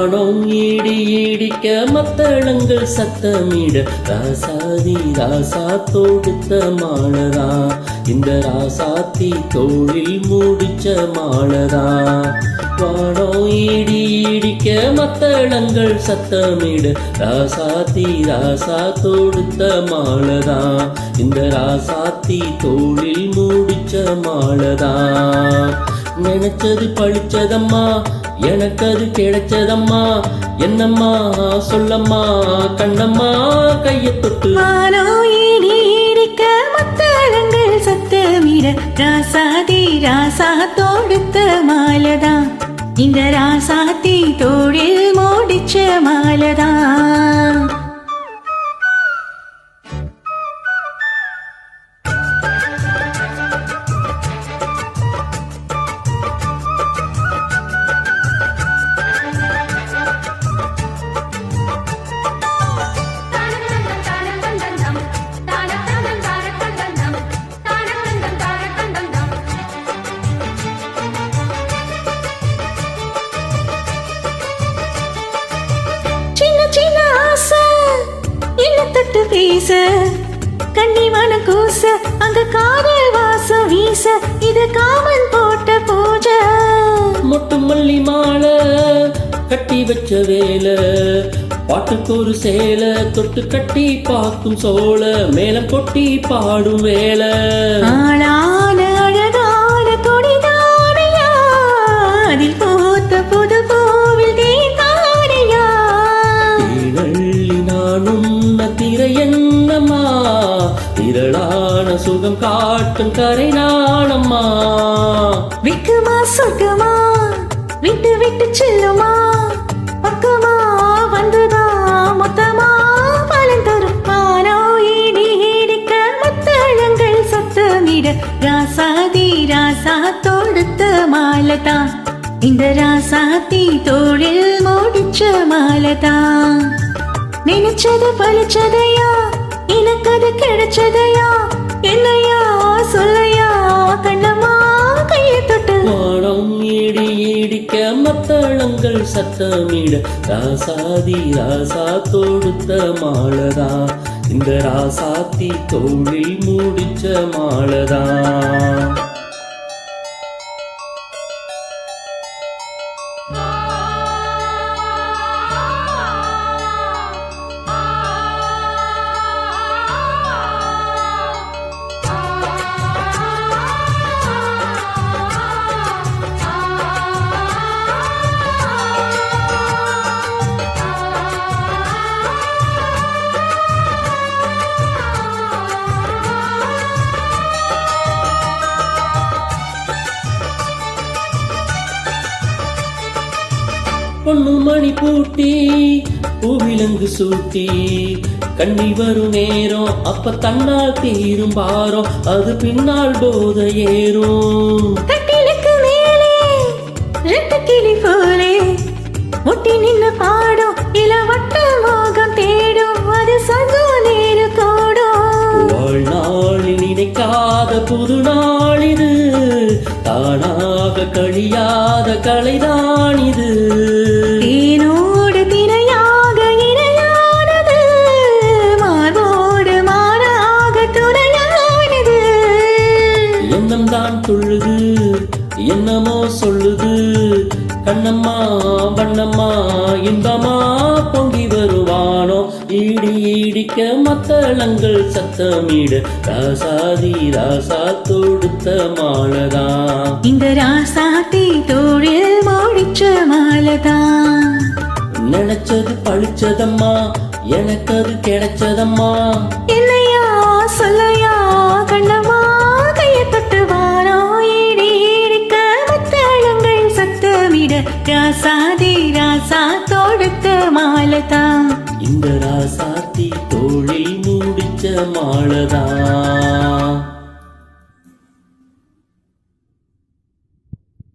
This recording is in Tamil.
வானம் ஈடி ஈடிக்க மத்தளங்கள் சத்தமிட ராசாதி ராசா தொடுத்த மாலதா இந்த ராசாத்தி தோளில் முடிச்ச மாலதா வானம் ஈடி ஈடிக்க மத்தளங்கள் சத்தமிட ராசாத்தி ராசா தொடுத்த மாலதா இந்த ராசாத்தி தோளில் முடிச்ச மாலதா நினைச்சது பழிச்சதம்மா எனக்கு அது கிடைச்சதம்மா என்னம்மா சொல்லம்மா கண்ணம்மா கையை தொட்டு மத்தளங்கள் சத்தமிட ராசாதி ராசா தொடுத்த மாலதா இந்த ராசாத்தி தோளில் முடிச்ச மாலதா தொட்டு பேச கண்ணிவான கூச அங்க காதல் வாசம் வீச இது காமன் போட்ட பூஜை மொட்டு மல்லி மாலை கட்டி வச்ச வேலை பாட்டுக்கு ஒரு சேலை தொட்டு கட்டி பார்க்கும் சோழ மேல கொட்டி பாடும் வேலை ஆளான அழகான கொடிதானையா அதில் போத்த புது கோவில் தேதானையா நானும் திரை என்னம்மா திரளான சுகம் காட்டும் கரை நானம்மா விக்குமா சொர்க்கமா விட்டு விட்டு செல்லுமா பக்கமா வந்துதா மொத்தமா பலன் தரும் பானோ ஈடி ஈடிக்க மத்தளங்கள் சத்தமிட ராசாதி ராசா தொடுத்த மாலதா இந்த ராசாத்தி தோளில் முடிச்ச மாலதா நினைச்சது பழிச்சதையா எனக்கு அது கிடைச்சதையா என்னையா சொல்லையா கண்ணம்மா கையை தொட்டு வானம் ஈடி ஈடிக்க மத்தளங்கள் சத்தமிட ராசாதி ராசா தொடுத்த மாலதா இந்த ராசாத்தி தோளில் முடிச்ச மாலதா பொண்ணு மணி பூட்டி பூவிலங்கு சூட்டி கண்ணி வரும் நேரம் அப்ப தன்னால் தீரும் பாரம் அது பின்னால் போத ஏறும் கட்டிலுக்கு மேலே ரெட்டு கிளி போலே முட்டி நின்று பாடும் இளவட்ட மோகம் தேடும் அது சங்க நேரு கோடும் வாழ்நாளில் நினைக்காத புது நாள் இது தானாக கழியாத கலைதான் இது தேனோடு திரையாக இணையானது மார்போடு மாறாக துணையானது எண்ணம் தான் துள்ளுது என்னமோ சொல்லுது கண்ணம்மா வண்ணம்மா இன்பமா பொங்கி வருவானோ ஈடி ஈடிக்க மத்தளங்கள் சத்தமிட ராசாதி ராசா தொடுத்த மாலதா இந்த ராசாத்தி தோளில் முடிச்ச மாலதா நினைச்சது பழிச்சதம்மா எனக்கு அது கிடைச்சதம்மா என்னையா சொல்லையா கண்ணம்மா கையை தொட்டு வாரோ ஈடி ஈடிக்க மத்தளங்கள் சத்தமிட ராசாதி ராசா தொடுத்த மாலதா இந்த ராசாத்தி தோளில் முடிச்ச மாலதா